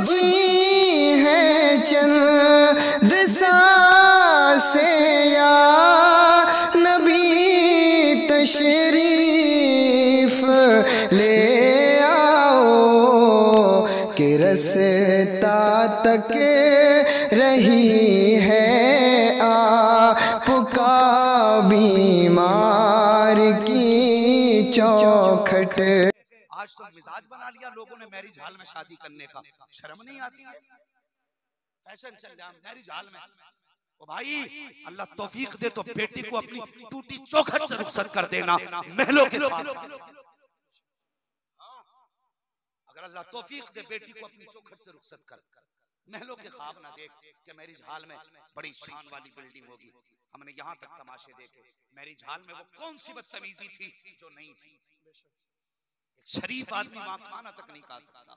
जी हैं चंद सांसें या नबी तशरीफ ले आओ कि रस्ता तक रही है आपका बीमार की चौखट। आज तो मिजाज बना लिया लोगों ने मैरिज हॉल में शादी करने का, शर्म नहीं आती है? फैशन चल रहा मैरिज हॉल में। ओ भाई, अल्लाह तौफीक दे तो बेटी को अपनी टूटी चौखट से रुखसत कर देना महलों के साथ। अगर अल्लाह तौफीक दे बेटी को अपनी चौखट से रुखसत कर महलों के ख्वाब ना देख कि मैरिज हॉल में बड़ी शान वाली बिल्डिंग होगी। हमने यहाँ तक तमाशे देखे, मैरिज हॉल में वो कौन सी बदतमीजी थी जो नहीं थी। एक शरीफ आदमी वहां खाना तक नहीं खा सकता,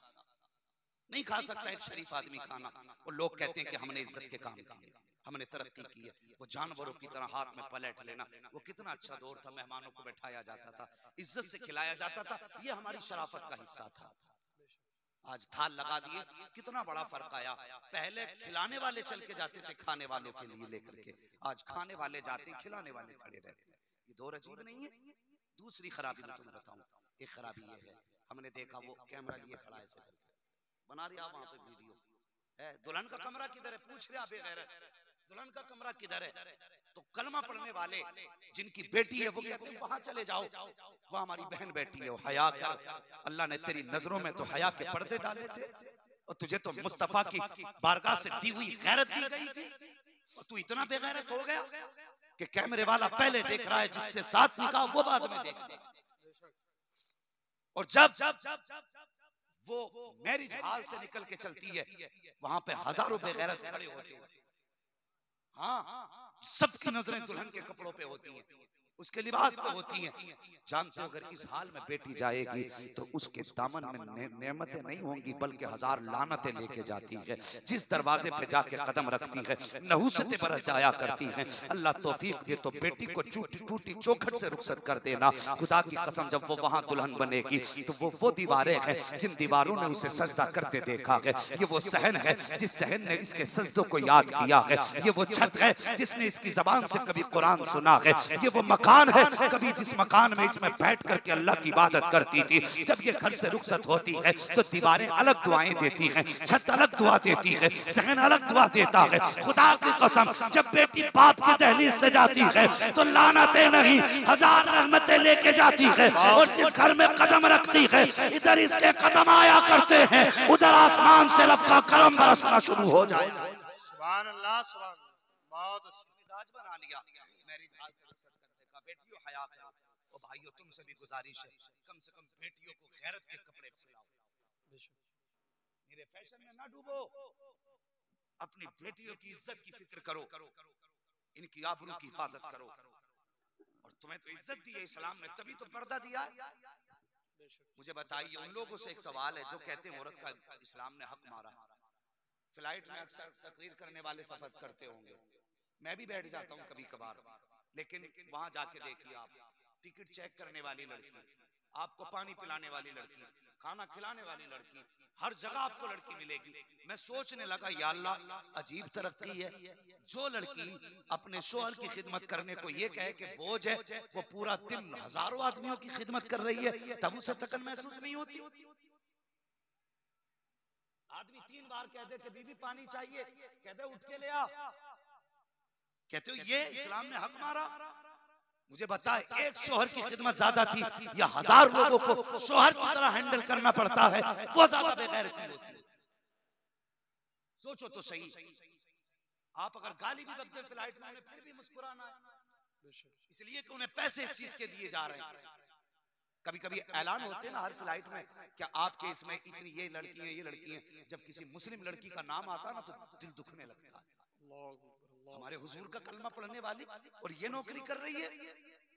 नहीं खा सकता एक शरीफ आदमी खाना। और लोग कहते हैं कि हमने इज्जत के काम किए, हमने तरक्की की है। वो जानवरों की तरह हाथ में पलट लेना, वो कितना अच्छा दौर था। मेहमानों को बैठाया जाता था, इज्जत से खिलाया जाता था, ये हमारी शराफत का हिस्सा था। आज थाल लगा दिए, कितना बड़ा फर्क आया। पहले खिलाने वाले चल के जाते थे खाने वालों के लिए लेकर के, आज खाने वाले जाते हैं, खिलाने वाले खड़े रहते हैं। ये दौर अजीब नहीं है? दूसरी खराबी मैं तुम्हें बताऊं, एक खराबी ये है, हमने देखा वो कैमरा लिए खड़ा है, बना रहा वहां पे वीडियो है। दुल्हन का कमरा किधर है? पूछ रहा बेगैरत, दुल्हन का कमरा किधर है? तो कलमा पढ़ने वाले जिनकी बेटी है वो कहते हैं वहां चले जाओ, वो हमारी बहन बेटी है, हया कर। अल्लाह ने तेरी नजरों में तो हया के पर्दे डाले थे, और तुझे तो मुस्तफा की बारगाह से दी हुई गैरत दी गई थी, और तू इतना बेगैरत हो गया कि कैमरे वाला पहले देख रहा है जिससे साथ निकाह वो बाद में देख रहा है। और जब वो मैरिज हॉल से निकल के चलती है, वहां पे हजारों बेगैरत खड़े होते हैं। हाँ, सबकी नजरें दुल्हन के कपड़ों पे होती हैं, उसके लिबास पे होती हैं। जानते हो अगर इस हाल में बेटी जाएगी तो उसके दामन में नेमतें नहीं होंगी बल्कि हजार लानतें लेके जाती है। जिस दरवाजे पे जाके कदम रखती है नहूसतें बरस जाया करती हैं। अल्लाह तौफीक दे तो बेटी को टूटी चौखट से रुखसत कर देना। खुदा की कसम, जब वो वहां दुल्हन बनेगी तो वो दीवारें हैं जिन दीवारों ने उसे सजदा करते देखा है। ये वो सहन है जिस सहन ने इसके सजदों को याद किया है। ये वो छत है जिसने इसकी जबान से कभी कुरान सुना है। ये वो मकान है कभी जिस मकान में इसमें बैठ करके अल्लाह की इबादत करती थी। जब ये घर से रुखसत होती है तो दीवारें अलग दुआएं देती हैं, छत अलग दुआ देती है, सहन अलग दुआ देता है। खुदा की कसम, जब बेटी बाप की दहलीज से जाती है तो लानतें नहीं हजार रहमतें लेके जाती है। और जिस घर में कदम रखती है इधर इसके कदम आया करते हैं, उधर आसमान से रब का करम बरसना शुरू हो जाए। सुभान अल्लाह, सुभान अल्लाह। बहुत अच्छा मिजाज बना लिया मैरिज हॉल से रुखसत करने का। बेटियों हया करो। ओ भाइयों, तुमसे भी गुजारिश है, कम से कम बेटियों को गैरत के कपड़े खिलाओ। मेरे फैशन में ना डूबो, अपनी बेटियों की इज्जत की फिक्र करो, इनकी आबरू की हिफाजत करो। और तुम्हें तो इज्जत दी है इस्लाम ने, तभी तो पर्दा दिया। मुझे बताइए, उन लोगों से एक सवाल है जो कहते हैं औरत का इस्लाम ने हक मारा। फ्लाइट में अक्सर तकरीर करने वाले सफर करते होंगे, मैं भी बैठ जाता हूँ कभी कभार, लेकिन वहां जाके देखिए आप, टिकट चेक करने वाली लड़की, आपको पानी पिलाने वाली लड़की, खाना खिलाने वाली लड़की, हर जगह आपको लड़की मिलेगी। मैं सोचने लगा या अल्लाह, अजीब तरक्की है। जो लड़की अपने शोहर की खिदमत करने को ये कहे कि बोझ है, वो पूरा दिन हजारों आदमियों की खिदमत कर रही है, तब उसे थकन महसूस नहीं होती। आदमी 3 बार कह दे कि बीबी पानी चाहिए, कह दे उठ के ले आ, कहते हो ये इस्लाम ने हक मारा। मुझे बताए, एक शोहर की खिदमत ज्यादा थी या हजार लोगों को शोहर की तरह हैंडल करना पड़ता है, वो ज्यादा बेगैरती होती है? सोचो तो सही। आप अगर गाली भी बकते फ्लाइट में फिर भी मुस्कुराना है, इसलिए कि उन्हें पैसे इस चीज के दिए जा रहे हैं। कभी कभी ऐलान होते हैं ना हर फ्लाइट में, क्या आपके इसमें इतनी ये लड़की है, ये लड़की है। जब किसी मुस्लिम लड़की का नाम आता है ना तो दिल दुखने लगता है। हमारे हुजूर का कलमा पढ़ने वाली और ये नौकरी कर रही है।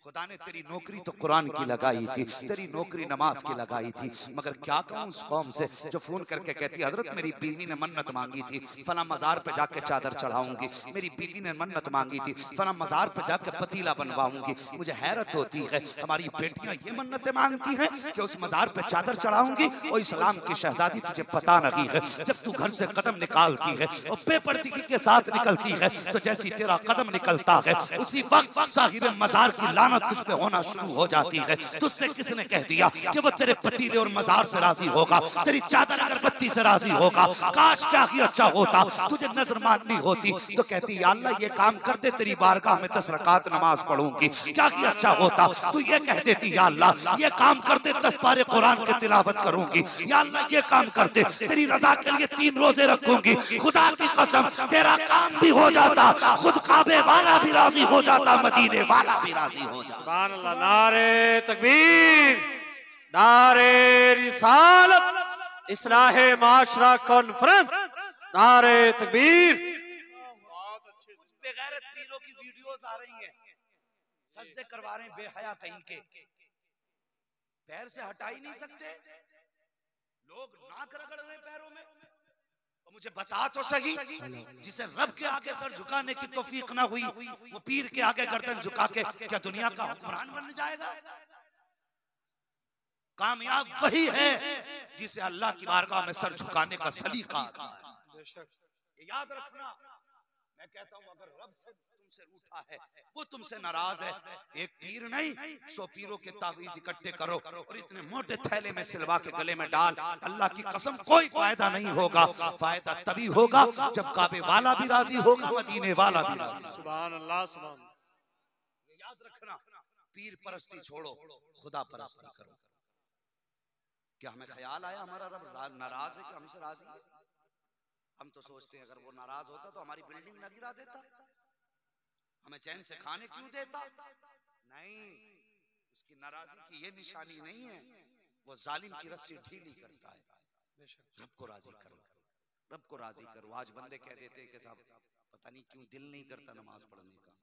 खुदा ने तेरी नौकरी तो कुरान की लगाई थी, तेरी नौकरी नमाज की लगाई थी, मगर क्या कहूँ उस कौम से जो फोन करके कहती है हजरत मेरी बीवी ने मन्नत मांगी थी फला मजार पे जाके चादर चढ़ाऊंगी, मेरी बीवी ने मन्नत मांगी थी फला मजार पे जाके पतीला बनवाऊंगी। मुझे हैरत होती है हमारी बेटियां ये मन्नतें मांगती हैं कि उस मजार पे चादर चढ़ाऊंगी। और इस्लाम की शहजादी तुझे पता नहीं है, जब तू घर से कदम निकालती है और बेपर्दगी के साथ निकलती है तो जैसी तेरा कदम निकलता है उसी वक्त साहिब मजार की लानत तुझ पे होना शुरू हो जाती है। तुझसे किसने कह दिया कि वो तेरे पतीले और मजार से राजी होगा, तेरी चादर अगरबत्ती से राजी होगा? काश क्या ही अच्छा होता, तुझे नजर माननी होती तो कहती या अल्लाह ये काम कर दे, तेरी बारगाह में 10 रकात नमाज पढ़ूंगी। क्या ही अच्छा होता, तू ये कह देती या अल्लाह ये काम कर दे, 10 पारे कुरान की तिलावत करूंगी। या अल्लाह ये काम कर दे, तेरी रजा के लिए 3 रोजे रखूंगी। खुदा की कसम तेरा काम भी हो जाता, खुद काबे वाला भी राजी हो जाता, मदीने वाला भी राजी हो जाता। सुभान अल्लाह। नारे तकबीर, नारे रिसालत, इस्लाहे माशरा कॉन्फ्रेंस, नारे तकबीर। बहुत अच्छे। कुछ बेगैरत पीरों की वीडियोस आ रही हैं, सजदे करवा रहे हैं बेहया कहीं के, पैर से हटा ही नहीं सकते, लोग नाक रगड़ रहे पैरों में। तो मुझे बता तो सही, जिसे रब के आगे सर झुकाने की तौफीक ना हुई वो पीर के आगे गर्दन झुका के क्या दुनिया का हुक्मरान बन जाएगा? कामयाब वही है जिसे अल्लाह की बारगाह में सर झुकाने का सलीका आता है। ये याद रखना, मैं कहता हूं अगर रब से तुमसे रूठा है, वो तुमसे नाराज है, एक पीर नहीं 100 पीरों के तावीज इकट्ठे करो और इतने मोटे थैले में सिलवा के गले में डाल, अल्लाह की कसम कोई फायदा नहीं होगा। फायदा तभी होगा जब काबे वाला भी राजी होगा, मदीने वाला भी राजी। सुभान अल्लाह, सुभान। ये याद रखना, पीर परस्ती छोड़ो, खुदा परस्ती करो। क्या हमें ख्याल आया हमारा रब नाराज है कि हमसे राजी है? हम तो सोचते हैं अगर वो नाराज होता तो हमारी बिल्डिंग न गिरा देता, हमें चैन से खाने क्यों देता? नहीं, उसकी नाराजगी की ये निशानी नहीं है, वो जालिम की रस्सी ढीली करता है। रब को राजी करो, रब को राजी करो। आज बंदे कह देते हैं कि साहब पता नहीं क्यों दिल नहीं करता नमाज पढ़ने का।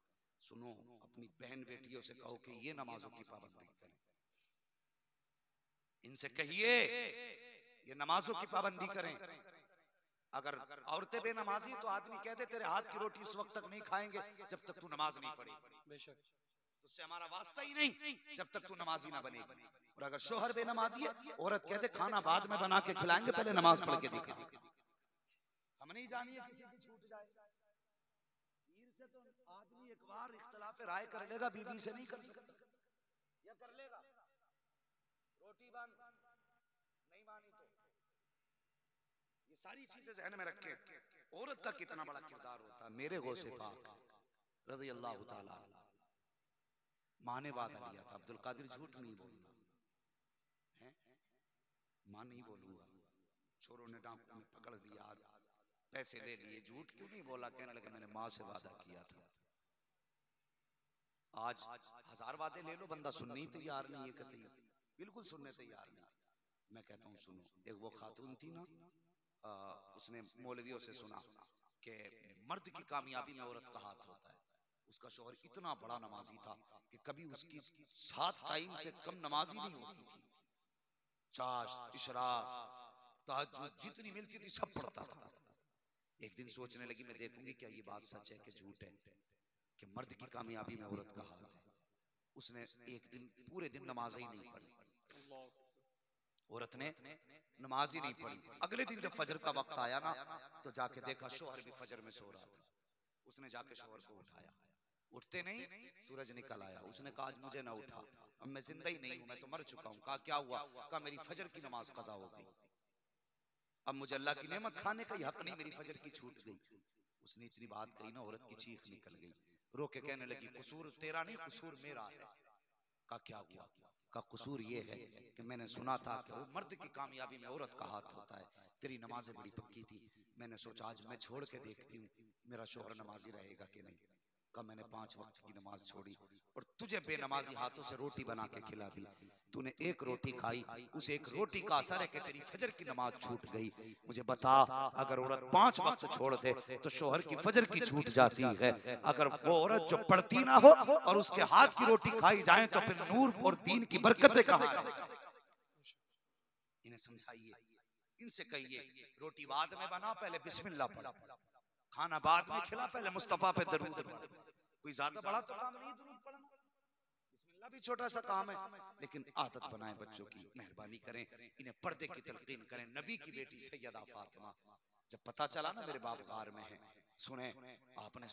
सुनो, अपनी बहन बेटियों से कहो कि ये नमाजों की पाबंदी करें, इनसे कहिए ये नमाजों की पाबंदी करें। अगर औरतें बेनमाजी तो आदमी कह दे तेरे हाथ की रोटी उस वक्त तक नहीं खाएंगे जब तक तू नमाज नहीं पढ़ी, बेशक उससे हमारा वास्ता ही नहीं जब तक तू नमाजी ना बनेगी। और अगर शोहर बेनमाजी है, औरत कहते खाना बाद में बना के खिलाएंगे, पहले नमाज पढ़ के दिखा। हम नहीं जानिए किसी की छूट जाए। पीर से तो आदमी एक बार इख्तिलाफ राय कर लेगा, बीवी से नहीं कर सकता, या कर लेगा रोटी बंद नहीं मानी तो। ये सारी चीजें ज़हन में रखें, औरत का कितना बड़ा किरदार होता है। मेरे गौसे पाक रज़ी अल्लाह ताला माँ ने वादा लिया था, अब्दुल कादिर झूठ नहीं बोलना है, माँ नहीं बोलूंगा। चोरों ने डाकू में पकड़ दिया, पैसे ले लिए, झूठ क्यों नहीं बोला? कहने लगे मैंने माँ से वादा किया था। आज 1000 वादे ले लो, बंदा सुनने ही तैयार नहीं है, कतई बिल्कुल सुनने तैयार नहीं। मैं कहता हूँ सुनो, एक वो खातून थी ना, उसने मौलवियों से सुना कि मर्द की कामयाबी में औरत का हाथ होता है। उसका शौहर इतना बड़ा नमाजी था कि कभी उसकी 7 टाइम से कम नमाजी नहीं होती थी। चाश, इशराक, तहज्जुद जितनी मिलती थी सब पढ़ता था। एक दिन सोचने लगी मैं देखूंगी क्या ये बात सच है कि झूठ है कि मर्द की कामयाबी में औरत का हाथ है। उसने एक दिन पूरे दिन नमाज ही नहीं पढ़ी, औरत ने नमाज ही नहीं पढ़ी। अगले दिन जब फजर का वक्त आया ना तो जाके देखा शौहर भी फजर में सो रहा था। उसने जाके शौहर को उठाया, उठते नहीं सूरज निकल आया। उसने कहा आज मुझे ना उठा, अब मैं जिंदा ही नहीं हूं, मैं तो मर चुका हूं। कहा क्या हुआ? कहा मेरी फजर की नमाज कज़ा हो गई, अब मुझे अल्लाह की नेमत खाने का ही हक नहीं, मेरी फजर की छूट गई। उसने इतनी बात कही ना, औरत की चीख निकल गई, रो के कहने लगी कसूर तेरा नहीं कसूर मेरा है। कहा क्या हुआ? का कसूर ये है कि मैंने सुना था कि वो मर्द की कामयाबी में औरत का हाथ होता है। तेरी नमाजें बड़ी पक्की थी, मैंने सोचा आज मैं छोड़ के देखती हूँ मेरा शौहर नमाजी रहेगा कि नहीं। कहा मैंने 5 वक्त की नमाज छोड़ी और तुझे बेनमाजी हाथों से रोटी बना के खिला दी। तूने एक रोटी खाई, उस एक रोटी का असर है कि तेरी फजर की नमाज छूट गई। मुझे बता, अगर औरत 5 वक्त छोड़ दे तो शोहर की फजर की छूट जाती है। अगर वो औरत जो पढ़ती ना हो और उसके हाथ की रोटी खाई जाए तो फिर नूर और दीन की बरकतें कहाँ जाएं? इन्हें समझाइए, इनसे कहिए रोटी बाद में बना, पहले बिस्मिल्लाह पढ़, खाना बाद में खिला, पहले मुस्तफा पे दरूद पढ़। कोई ज्यादा बड़ा तो काम नहीं दरूद पढ़ना, बिस्मिल्लाह भी छोटा सा काम है, लेकिन आदत बनाएं बच्चों की। मेहरबानी करें, इन्हें पर्दे की तलकीन करें। नबी की बेटी सैयदा फातिमा, जब पता चला ना मेरे बाप गार में है, सुने आपने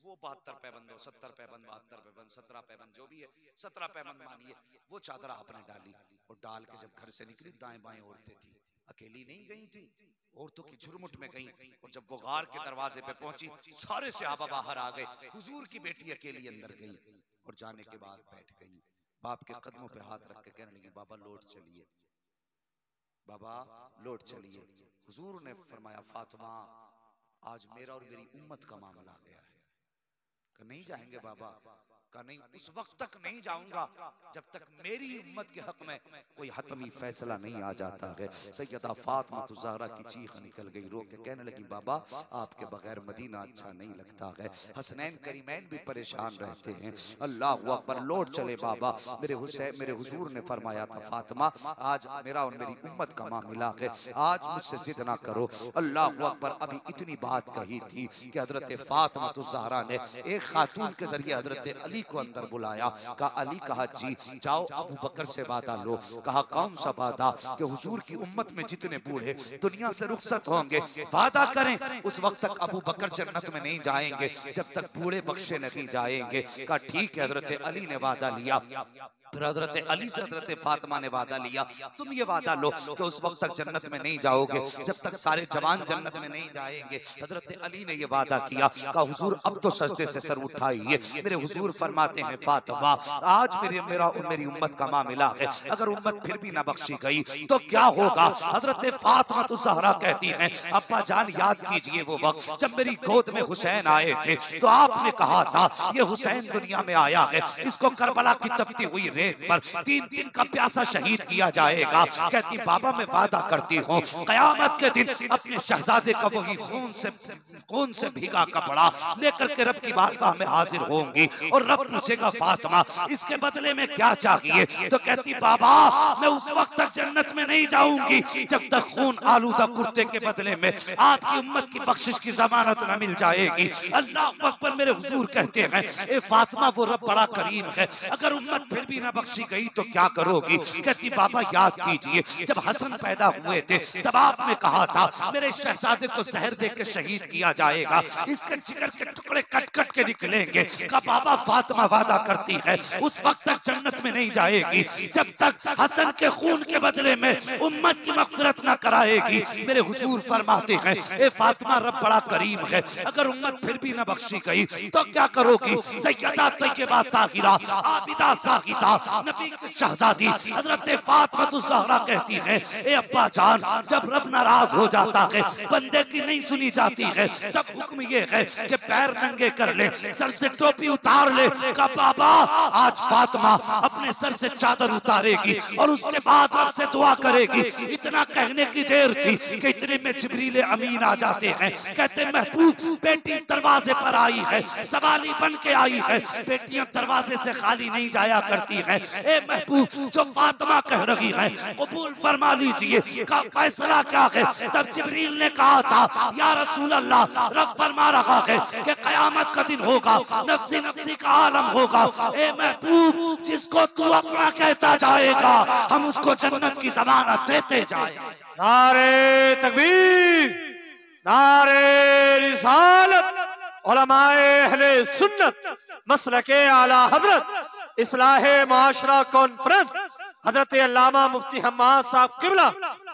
वो 72 पैबंद, 70 पैबंद, 72 पैबंद, 17 पैबंद, जो भी है 17 पैबंद मानिए, वो चादर आपने डाली और डाल के जब घर से निकली, दाएं बाएं औरतें थी, अकेली नहीं गई थी, औरतों की झुरमुट में गई। और जब वो गार के दरवाजे पे पहुंची, सारे सहाबा बाहर आ गए, हुजूर की बेटी अकेली अंदर गई और जाने के बाद बैठ गई, बाप के कदमों पे हाथ रख के कहने लगी, बाबा लौट चलिए, बाबा लौट चलिए। हुजूर ने फरमाया, फातिमा आज मेरा और मेरी उम्मत का मामला आ गया है। कि नहीं जाएंगे बाबा? का नहीं, उस वक्त तक नहीं जाऊंगा जब तक मेरी उम्मत के हक में कोई हतमी फैसला नहीं आ जाता है। सैयदा फातिमा ज़हरा की चीख निकल गई, रो के कहने लगी, बाबा आपके बगैर मदीना अच्छा नहीं लगता है। हसनैन करीमैन भी परेशान रहते हैं। अल्लाह अकबर, लौट चले बाबा। मेरे हुजूर ने फरमाया था, फातिमा आज मेरा और मेरी उम्मत का मामला है, आज मुझसे जिद ना करो। अल्लाह अकबर, अभी इतनी बात कही थी कि हजरत फातिमा ज़हरा ने एक खातून के जरिए हजरत अली को अंदर बुलाया। कहा, अली, कहा जी जाओ अबू बकर से वादा लो। कहा, कौन सा वादा? कि हुजूर की उम्मत में जितने बूढ़े दुनिया से रुखसत होंगे, वादा करें उस वक्त तक अबू बकर जन्नत में नहीं जाएंगे जब तक बूढ़े बख्शे नहीं जाएंगे। कहा ठीक है। हजरत अली ने वादा लिया, फिर हजरत अली से हजरत फातिमा ने वादा लिया, तुम ये वादा लो कि उस वक्त तक जन्नत में नहीं जाओगे जब तक सारे जवान जन्नत में नहीं जाएंगे। हजरत अली ने ये वादा किया। कहा, हुजूर अब तो सजदे से सर उठाइए। मेरे हुजूर फरमाते हैं, फातिमा आज मेरा और मेरी उम्मत का मामला है, अगर उम्मत फिर भी ना बख्शी गई तो क्या होगा? हजरत फातिमा ज़हरा कहती हैं, अब्बा जान याद कीजिए वो वक्त जब मेरी गोद में हुसैन आए थे, तो आपने कहा था ये हुसैन दुनिया में आया है, इसको करबला की तपती हुई पर 3 दिन का प्यासा शहीद किया जाएगा। कहती, बाबा मैं वादा करती हूँ कयामत के दिन अपने शहजादे का वही खून से भीगा कपड़ा लेकर के रब की बारगाह में हाजिर होंगी और रब पूछेगा, फातिमा इसके बदले में क्या चाहिए? तो कहती, बाबा मैं उस वक्त तक जन्नत में नहीं जाऊंगी जब तक खून आलूदा कुर्ते के बदले में आपकी उम्मत की बख्शिश की जमानत न मिल जाएगी। अल्लाह अकबर। मेरे हुजूर कहते हैं, ए फातिमा वो रब बड़ा करीम है, अगर उम्मत फिर भी ना बख्शी गई तो क्या करोगी? कहती, बाबा याद कीजिए जब हसन पैदा हुए थे तब आपने कहा था मेरे शहजादे को जहर दे के शहीद किया जाएगा, इसके जिगर के टुकड़े कट कट के निकलेंगे। कहा, बाबा फातिमा वादा करती है उस वक्त तक जन्नत में नहीं जाएगी जब तक हसन के खून के बदले में उम्मत की मग़फ़िरत न कराएगी। मेरे हुजूर फरमाते हैं, ए फातिमा रब बड़ा करीम है, अगर उम्मत फिर भी न बख्शी गई तो क्या करोगी? सैयदा तय्यबा ताहिरा आबिदा साहिदा नबी की शहजादी हजरत फातिमा ज़हरा कहती है, ए अब्बा जान जब रब नाराज हो जाता है, बंदे की नहीं सुनी जाती है, तब हुक्म ये है कि पैर नंगे कर ले, सर से टोपी उतार ले। का बाबा आज फातिमा अपने सर से चादर उतारेगी और उसके बाद रब से दुआ करेगी। इतना कहने की देर थी कि इतने में जिब्रील अमीन आ जाते हैं, कहते महबूब बेटी दरवाजे पर आई है, सवाली बन के आई है, बेटियां दरवाजे से खाली नहीं जाया करती है। ए महबूब जो फातिमा कह रही है कबूल फरमा लीजिए। का फैसला क्या है? तब जिब्रील ने कहा था, या रसूल अल्लाह रब फरमा रहा है कि कयामत का दिन होगा, नफ्सी नफ्सी का आलम होगा। ए महबूब जिसको तू अपना कहता जाएगा हम उसको जन्नत की जमानत देते जाएंगे। नारे तकबीर, नारे रिसालत, उलमाए अहले सुन्नत मसलके आला हजरत इस्लाहे माशरा कॉन्फ्रेंस हजरत अल्लामा मुफ्ती हम्माद साहब किबला,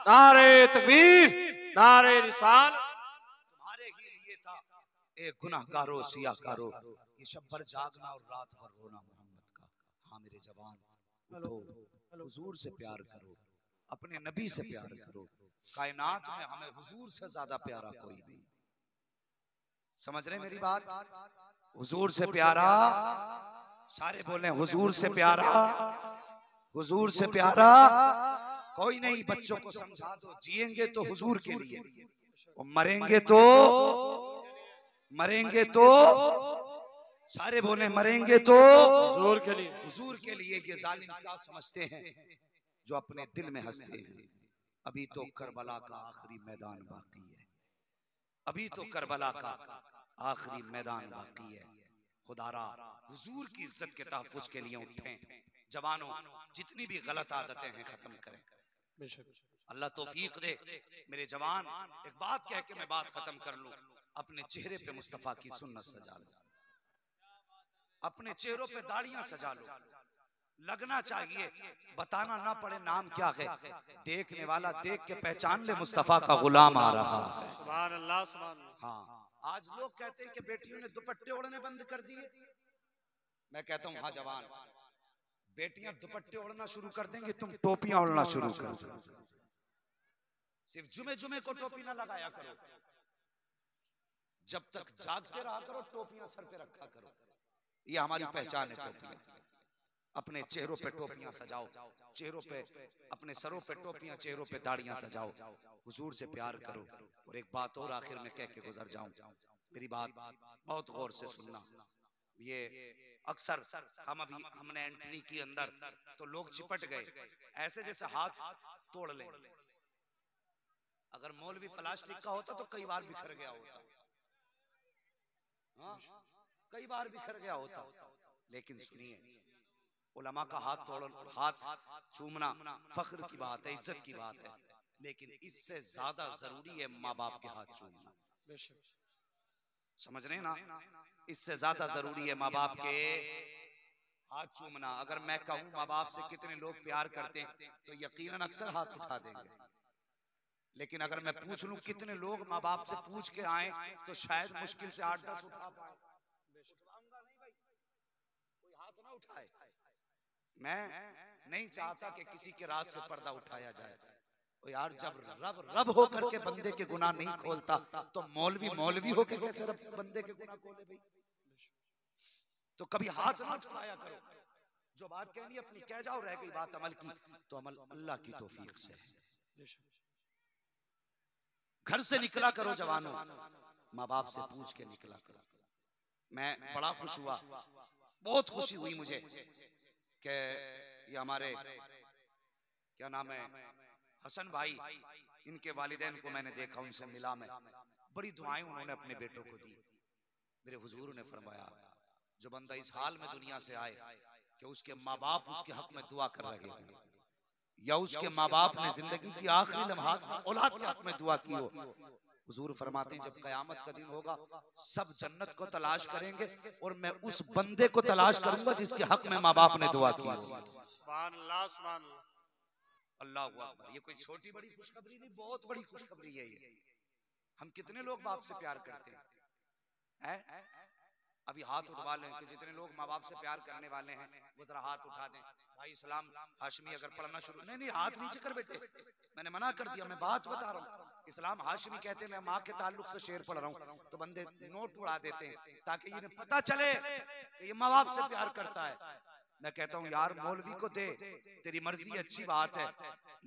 नारे तकबीर, नारे रिसाल। तुम्हारे ही लिए था ए गुनाहगारो सियाकारो, ये शब भर जागना और रात भर रोना मोहम्मद का। हाँ मेरे जवान उठो, हुजूर से प्यार करो, अपने नबी से प्यार करो। कायनात में हमें हुजूर से ज्यादा प्यारा कोई नहीं। समझ रहे मेरी बात? हुजूर से प्यारा, सारे बोले हुजूर से प्यारा हुजूर से प्यारा कोई नहीं। बच्चों को समझा दो, जिएंगे तो हुजूर के लिए और मरेंगे तो सारे बोले मरेंगे तो हुजूर के लिए। हुजूर के लिए। ये जालिम क्या समझते हैं जो अपने दिल में हंसते हैं। अभी तो करबला का आखिरी मैदान बाकी है, अभी तो करबला का आखिरी मैदान बाकी है। खुदारा हुजूर की इज्जत के तहफ्फुज के लिए उठें। जवानों, जितनी भी गलत आदतें हैं खत्म करें। अल्लाह तौफीक दे। मेरे जवान, एक बात कह के मैं बात खत्म कर लूं। अपने चेहरे पे मुस्तफा की सुन्नत सजा लो, अपने चेहरों पे दाढ़ियां सजा लो। लगना चाहिए, बताना ना पड़े नाम क्या है। देखने वाला देख के पहचान ले मुस्तफा का गुलाम आ रहा है। सुभान अल्लाह, सुभान अल्लाह। हाँ, आज लोग कहते हैं कि बेटियों ने दुपट्टे ओढ़ने बंद कर दिए। मैं कहता हूँ हाँ जवान, बेटियां दुपट्टे ओढ़ना शुरू कर देंगे, तुम टोपियां ओढ़ना शुरू कर दो। सिर्फ जुमे जुमे को टोपी ना लगाया करो, जब तक जागते रहा करो टोपियां सर पे रखा करो। ये हमारी पहचान है टोपियां। अपने चेहरों पे टोपियां सजाओ, चेहरों पे, अपने सरों पे टोपियां, चेहरों पे दाढ़ियां सजाओ। हुजूर से प्यार करो। और एक बात और आखिर में कह के गुजर जाऊं, मेरी बात बहुत गौर से सुनना। ये अक्सर हमने एंट्री की अंदर तो लोग चिपट गए ऐसे जैसे हाथ तोड़ ले। अगर मौलवी प्लास्टिक का होता तो कई बार बिखर गया होता, हाँ, कई बार बिखर गया होता। लेकिन सुनिए, उलमा का हाथ चूमना फख्र की बात है, इज्जत की बात है। लेकिन इससे ज्यादा जरूरी है माँ बाप के हाथ चूमना। समझ रहे ना? इससे ज्यादा जरूरी है माँ बाप के हाथ चूमना। अगर मैं कहूँ माँ बाप से कितने लोग प्यार करते हैं तो यकीनन अक्सर हाथ उठा देंगे। लेकिन अगर मैं पूछ लूं कितने लोग माँ बाप से पूछ के आए तो शायद मुश्किल से 8-10 उठा पाए। कोई हाथ ना उठाए। मैं नहीं चाहता कि किसी के राज से पर्दा उठाया जाए। तो यार, जब रब होकर के बंदे के गुनाह नहीं खोलता तो मौलवी होकर कैसे बंदे के गुनाह खोले भाई? तो कभी हाथ ना उठाया करो। जो बात कहनी अपनी कह जाओ, रह गई बात अमल की तो अमल अल्लाह की तौफीक से। घर से निकला करो जवानों, माँ बाप से पूछ के निकला करो। मैं बड़ा खुश हुआ, बहुत खुशी हुई मुझे कि ये हमारे क्या नाम है हसन भाई, इनके वालिदैन को मैंने देखा, उनसे मिला मैं। बड़ी दुआएं उन्होंने अपने बेटों को दी। मेरे हुजूर ने फरमाया जो बंदा इस हाल में दुनिया से आए कि उसके माँ बाप उसके हक में दुआ कर रहे हैं या उसके माँ बाप ने जिंदगी की आखिरी लम्हात में औलाद के हक में दुआ की हो, हुजूर फरमाते हैं जब कयामत का दिन होगा सब जन्नत को तलाश करेंगे और मैं उस बंदे को तलाश करूंगा जिसके हक में माँ बाप ने दुआ की हो। सुभान अल्लाह, सुभान अल्लाह। अल्लाह अकबर। ये कोई छोटी बड़ी खुशखबरी नहीं, बहुत बड़ी खुशखबरी है ये। हम कितने लोग बाप से प्यार करते हैं? अभी हाथ उठवा लें कि जितने लोग माँ बाप से प्यार करने वाले हैं वो जरा हाथ उठा दें। भाई इस्लाम हाशमी अगर पढ़ना शुरू, नहीं हाथ नीचे कर बेटे, मैंने मना कर दिया, मैं बात बता रहा हूँ। इस्लाम हाशमी कहते हैं मैं माँ के ताल्लुक से शेर पढ़ रहा हूँ तो बंदे नोट उड़ा देते हैं ताकि इन्हें पता चले कि ये माँ बाप से प्यार करता है। मैं कहता हूँ यार मौलवी को दे, तेरी मर्जी अच्छी बात है,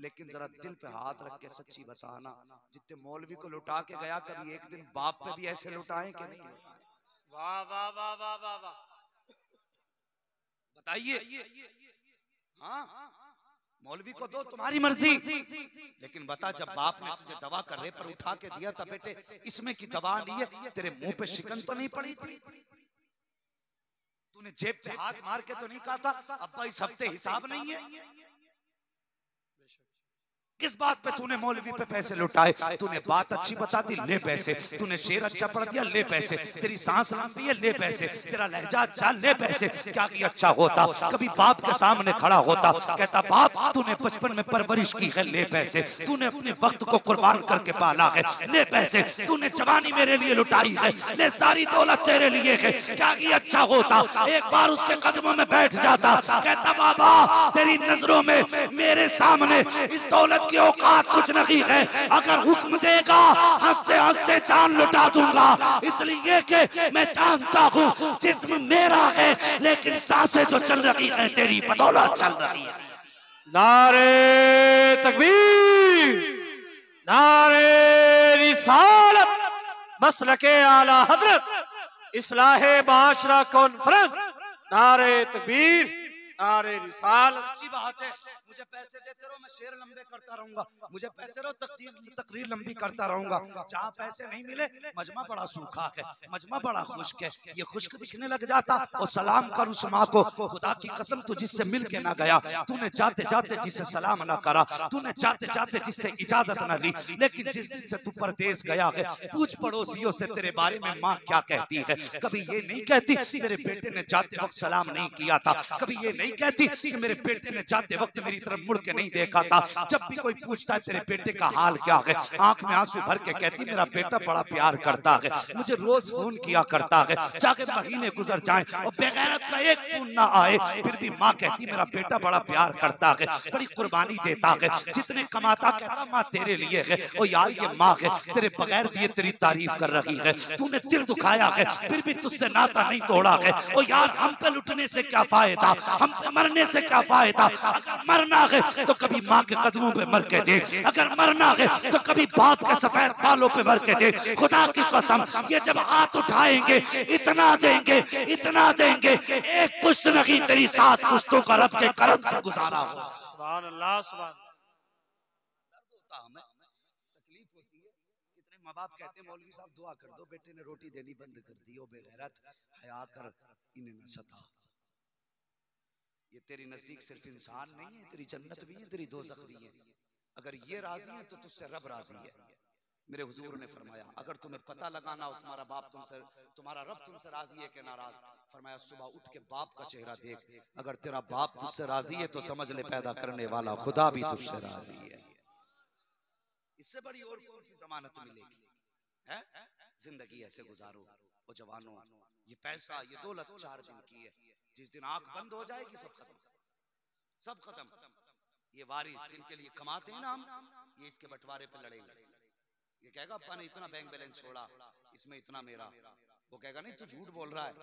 लेकिन जरा दिल पे हाथ रख के सच्ची बताना, जितने मौलवी को लुटा के गया कभी एक दिन बाप पे भी ऐसे लुटाएं कि नहीं? वाह वाह वाह वाह वाह वाह, बताइए। हाँ, मौलवी को दो तुम्हारी मर्जी, लेकिन बता जब बाप ने तुझे दवा कर रहे पर उठा के दिया था बेटे इसमें की दवा ली है, तेरे मुंह पे शिकन तो नहीं पड़ी थी? तूने जेब पे हाथ मार के तो नहीं कहा था अब्बा इस हफ्ते हिसाब नहीं है? किस बात पे तूने मौलवी पे पैसे लुटाए? तूने बात अच्छी बता दी, ले पैसे। तूने शेर अच्छा पढ़ दिया, ले पैसे। तेरी सांस लंबी है, ले पैसे। तेरा लहजा अच्छा, ले पैसे। क्या कि अच्छा होता कभी बाप के सामने खड़ा होता, कहता बाप तूने बचपन में परवरिश की है, ले पैसे। तूने अपने वक्त को कुर्बान करके पाला है, ले पैसे। तूने जवानी मेरे लिए लुटाई है, ले सारी दौलत तेरे लिए है। क्या कि अच्छा होता एक बार उसके कदमों में बैठ जाता, कहता बाबा तेरी नजरों में मेरे सामने इस दौलत की औकात कुछ नहीं है, अगर हुक्म देगा हंसते हंसते जान लुटा दूंगा, इसलिए कि मैं जानता हूँ जिस्म मेरा है लेकिन सांसें जो चल रही है तेरी बदौलत चल रही है। नारे तकबीर, नारे रिसालत, मसलके आला हजरत, इस्लाहे माशरा कॉन्फ्रेंस, नारे तकबीर, नारे रिसालत। अच्छी बात है, मुझे पैसे देते रहो, मैं शेर लंबे करता रहूंगा, मुझे पैसे रहो तकरीर लंबी करता रहूंगा। जहाँ पैसे नहीं मिले, मजमा बड़ा सूखा है, मजमा बड़ा खुश्क है, ये खुश्क दिखने लग जाता। और सलाम कर उस माँ को, खुदा की कसम तू जिससे मिल के ना गया, तूने जाते जाते जिससे सलाम ना करा, तूने जाते जाते जिससे इजाजत ना ली, लेकिन जिस दिन से तू परदेश गया है, पूछ पड़ोसियों से तेरे बारे में माँ क्या कहती है। कभी ये नहीं कहती मेरे बेटे ने जाते वक्त सलाम नहीं किया था, कभी ये नहीं कहती कि मेरे बेटे ने जाते वक्त मेरी तरफ मुड़ के नहीं देखा था। जब भी कोई पूछता है तेरे बेटे का हाल क्या है, आंख में आंसू भर के कहती मेरा बेटा बड़ा प्यार करता है, मुझे रोज फोन किया करता है, चाहे महीने गुजर जाएं और बेगैरत का एक फोन ना आए, फिर भी माँ कहती मेरा बेटा बड़ा प्यार करता है, बड़ी कुर्बानी देता है, जितने कमाता कहता माँ तेरे लिए है। और यार ये माँ है, तेरे बगैर दिए तेरी तारीफ कर रही है, तूने दिल दुखाया है, फिर भी तुझसे नाता नहीं तोड़ा है। और यार हम पे लुटने से क्या फायदा, हम पे मरने से क्या फायदा। अगर मरना है तो कभी माँ के कदमों पे मर के दे, अगर मरना है तो कभी बाप के सफेद बालों पे मर के दे। खुदा की कसम ये जब हाथ उठाएंगे इतना देंगे, इतना देंगे, एक पुश्त नहीं तेरी 7 पुश्तों का रब के करम से गुजारा हो। सुभान अल्लाह, सुभान। तकलीफ होती है, कितने माँ बाप कहते हैं मौलवी साहब दुआ कर दो, बेटे ने रोटी देनी बंद कर दी, ओ बेगैरत हया कर, इन्हें न सता। ये तेरी नजदीक सिर्फ इंसान नहीं है, तेरी जन्नत भी है, तेरी दोज़ख भी है। अगर ये राजी है तो तुझसे रब राजी है। मेरे हुजूर ने फरमाया अगर तुम्हें पता लगाना हो तुम्हारा बाप तुमसे, तुम्हारा रब तुमसे राजी है कि नाराज, फरमाया सुबह उठ के बाप का चेहरा देख, अगर तेरा बाप तुझसे राजी है तो समझ ले पैदा करने वाला खुदा भी तुझसे राजी है। इससे बड़ी और कौन सी जमानत मिलेगी है? जिंदगी ऐसे गुजारो। ओ जवानों, ये पैसा ये दौलत 4 दिन की है, जिस दिन आंख बंद हो जाएगी सब खत्म, सब खत्म। ये वारिस जिनके लिए कमाते हैं ना हम, ये इसके बंटवारे पे लड़ेंगे। ये कहेगा अब्बा ने इतना बैंक बैलेंस छोड़ा, इसमें इतना मेरा। वो कहेगा नहीं तू झूठ बोल रहा है,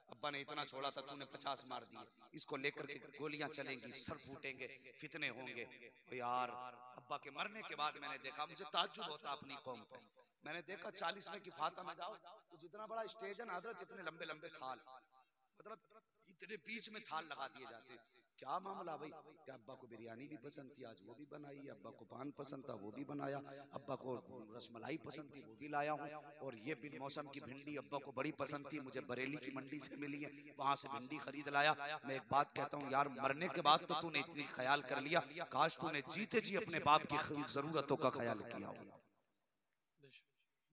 अब्बा ने इतना छोड़ा था तूने 50 मार दिए। इसको लेकर के गोलियां चलेंगी, सर फूटेंगे, फितने होंगे। तो यार अब्बा के मरने के बाद मैंने देखा, मुझे ताज्जुब होता अपनी कौम पे, मैंने देखा 40वें की फाता में जाओ तो जितना बड़ा स्टेज है ना हजरत, इतने लंबे लंबे थाल, मतलब इतने बीच में थाल लगा दिए जाते। क्या मामला भाई? क्या अब्बा को बिरयानी भी पसंद थी, आज वो भी बनाई, अब्बा को पान पसंद था वो भी बनाया, अब्बा को रसमलाई पसंद थी वो भी लाया हूँ, और ये बिन मौसम की भिंडी अब्बा को बड़ी पसंद थी, मुझे बरेली की मंडी से मिली है, वहां से भिंडी खरीद लाया। मैं एक बात कहता हूँ यार, मरने के बाद तो तूने इतनी ख्याल कर लिया, काश तूने जीते जी अपने बाप की जरूरतों का ख्याल किया हो।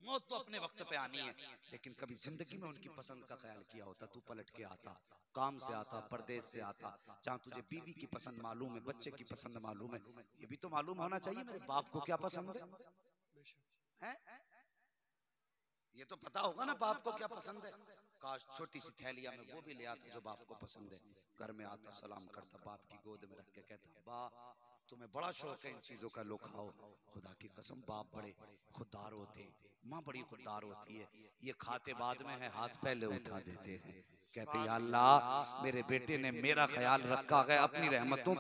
मौत तो अपने वक्त पे आनी है, लेकिन कभी जिंदगी में उनकी पसंद का ख्याल किया होता, तू पलट के आता, काम से आता, परदेश से आता, जहाँ तुझे बीवी की पसंद मालूम है, बच्चे की पसंद मालूम है, ये भी तो मालूम होना चाहिए मेरे बाप को क्या पसंद है? ये तो पता होगा ना बाप को क्या पसंद है। काश छोटी सी थैलिया में वो भी ले आता जो बाप को पसंद है, घर में आता सलाम करता, बाप की गोद में रख के कहता बा तुम्हें बड़ा शौक है इन चीजों का, लो खाओ। खुदा की कसम बाप बड़े खुददार होते हैं, माँ बड़ी खुददार होती है, ये खाते बाद में है, हाथ पहले उठा देते हैं, कहते या अल्लाह मेरे बेटे ने मेरा ख्याल रखा है, अपनी रहमतों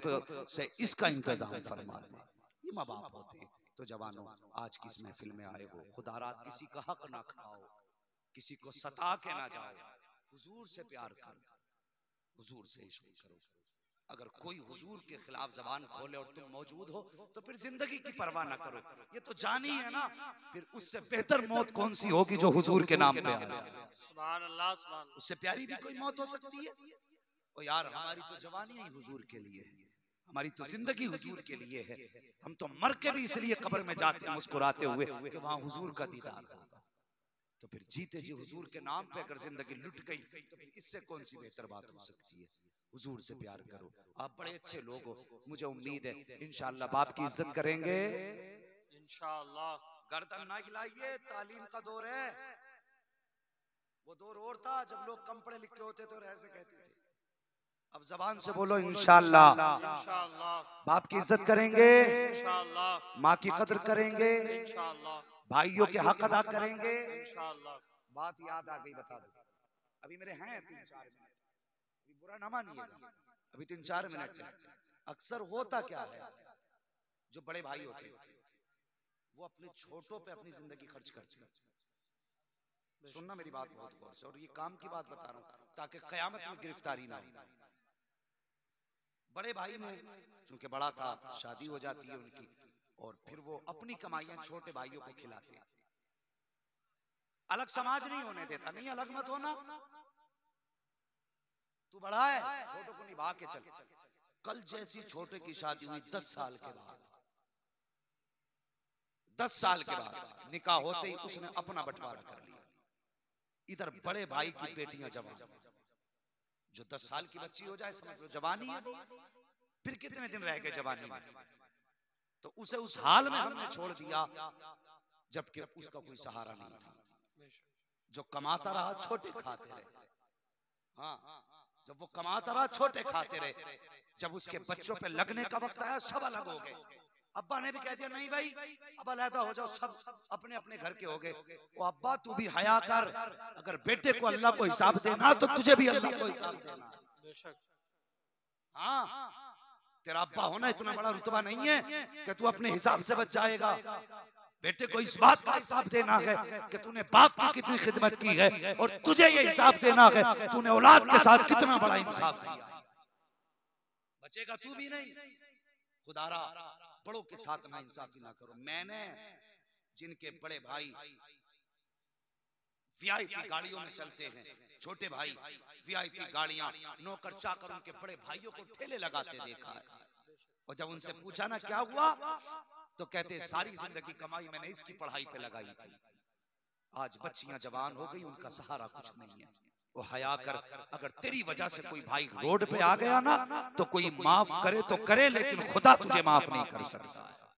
से इसका इंतजाम फरमा दे। ये माँ बाप होते हैं। तो जवानों, आज किस महफिल में आए हो, खुदारा किसी का हक ना खाओ, किसी को सता के ना जाओ, हुजूर से प्यार करो, हुजूर से इश्क करो। अगर कोई हुजूर के खिलाफ जबान खोले और तुम मौजूद हो तो फिर जिंदगी की परवाह ना करो, ये तो जानी है ना, फिर उससे बेहतर मौत कौन सी होगी जो हुजूर के नाम पे आ जाए। सुभान अल्लाह, सुभान अल्लाह। उससे प्यारी भी कोई मौत हो सकती है? ओ यार हमारी तो जवानी ही हुजूर के लिए है, हमारी तो जिंदगी हुजूर के लिए है, हम तो मर के भी इसलिए कब्र में जाते हैं मुस्कुराते हुए कि वहां हुजूर का दीदार होगा। तो फिर जीते जी हुजूर के नाम पे अगर जिंदगी लुट गई तो फिर इससे कौन सी बेहतर बात हो सकती है? हुजूर से प्यार करो। आप बड़े अच्छे लोग हो, मुझे उम्मीद है इंशाअल्लाह बाप की इज्जत करेंगे इंशाअल्लाह। गर्दन ना हिलाइए, तालीम का दौर है। वो दौर और था जब लोग कम पढ़े लिखे होते थे और ऐसे कहते थे, अब जबान से बोलो इंशाअल्लाह। इंशाअल्लाह बाप की इज्जत करेंगे, इंशाअल्लाह, माँ की कदर करेंगे, इंशाअल्लाह, भाइयों के हक अदा करेंगे। इंशाअल्लाह। बात याद आ गई, बता दो, अभी मेरे हैं 3-4 मिनट, अभी बुरा ना मानिएगा, अभी 3-4 मिनट है। अक्सर होता क्या है, जो बड़े भाई होते हैं वो अपने छोटों पे अपनी जिंदगी खर्च करते हैं। सुनना मेरी बात बहुत गौर से, और ये काम की बात बता रहा हूं ताकि कयामत में गिरफ्तारी ना हो। बड़े भाई में चूंकि बड़ा था, शादी हो जाती है उनकी, और फिर वो अपनी कमाइयां छोटे भाइयों को खिलाते हैं। अलग समाज नहीं होने देता, नहीं अलग मत होना, तू बड़ा है, छोटों को निभा के चल। कल जैसी छोटे की शादी हुई 10 साल के बाद, 10 साल के बाद निकाह होते ही उसने अपना बंटवारा कर लिया। इधर बड़े भाई की बेटियां जवान, जो 10 साल की बच्ची हो जाए समझ लो जवानी है, फिर कितने दिन रह गए जवानी में, तो उसे उस हाल में हमने छोड़ दिया जबकि उसका कोई सहारा नहीं था। जो कमाता रहा छोटे खाते रहे, हाँ, जब वो कमाता रहा छोटे खाते रहे, जब उसके बच्चों पे लगने का वक्त आया सब अलग हो गए। अब्बा ने भी कह दिया नहीं भाई अब अलहदा हो जाओ, सब अपने अपने घर के हो गए। वो अब्बा तू भी हया कर, अगर बेटे को अल्लाह को हिसाब देना तो तुझे भी अल्लाह को हिसाब देना। हाँ, तेरा अब्बा होना इतना बड़ा रुतबा नहीं है कि तू अपने हिसाब से बच जाएगा। बेटे को इस बात का हिसाब देना है कि तूने बाप की कितनी खिदमत की है, और तुझे ये हिसाब देना है तूने औलाद के साथ कितना बड़ा इंसाफ किया। बचेगा तू भी नहीं। खुदारा बड़ों के साथ ना इंसाफी ना करो। मैंने जिनके बड़े भाई वीआईपी गाड़ियों में चलते हैं, छोटे भाई वीआईपी गाड़ियां, नौकर चाकर उनके बड़े भाइयों को ठेले लगाते देखा है, और जब उनसे पूछा ना क्या हुआ, तो कहते सारी जिंदगी कमाई मैंने इसकी पढ़ाई पे लगाई थी, आज बच्चियां जवान हो गई, उनका सहारा कुछ नहीं है। वो हया कर, अगर तेरी वजह से कोई भाई रोड पे आ गया ना तो कोई माफ करे तो करे, लेकिन खुदा तुझे माफ नहीं कर सकता।